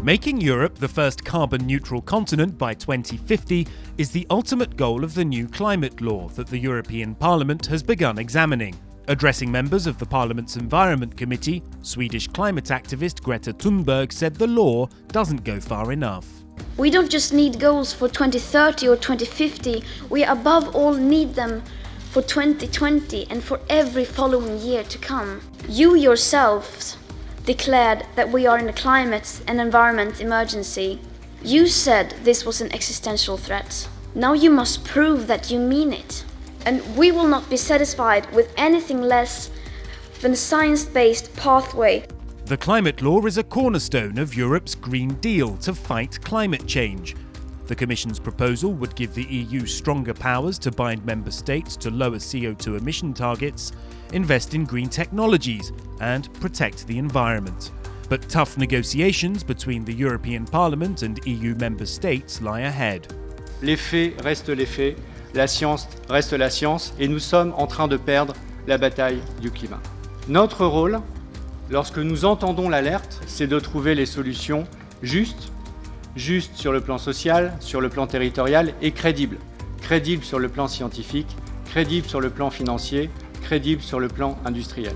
Making Europe the first carbon-neutral continent by 2050 is the ultimate goal of the new climate law that the European Parliament has begun examining. Addressing members of the Parliament's Environment Committee, Swedish climate activist Greta Thunberg said the law doesn't go far enough. We don't just need goals for 2030 or 2050, we above all need them for 2020 and for every following year to come. You yourselves declared that we are in a climate and environment emergency. You said this was an existential threat. Now you must prove that you mean it. And we will not be satisfied with anything less than a science-based pathway. The climate law is a cornerstone of Europe's Green Deal to fight climate change. The Commission's proposal would give the EU stronger powers to bind member states to lower CO2 emission targets, invest in green technologies, and protect the environment. But tough negotiations between the European Parliament and EU member states lie ahead. Les faits restent les faits, la science reste la science, et nous sommes en train de perdre la bataille du climat. Notre rôle, lorsque nous entendons l'alerte, c'est de trouver les solutions justes sur le plan social, sur le plan territorial et crédibles. Crédibles sur le plan scientifique, crédibles sur le plan financier, crédibles sur le plan industriel.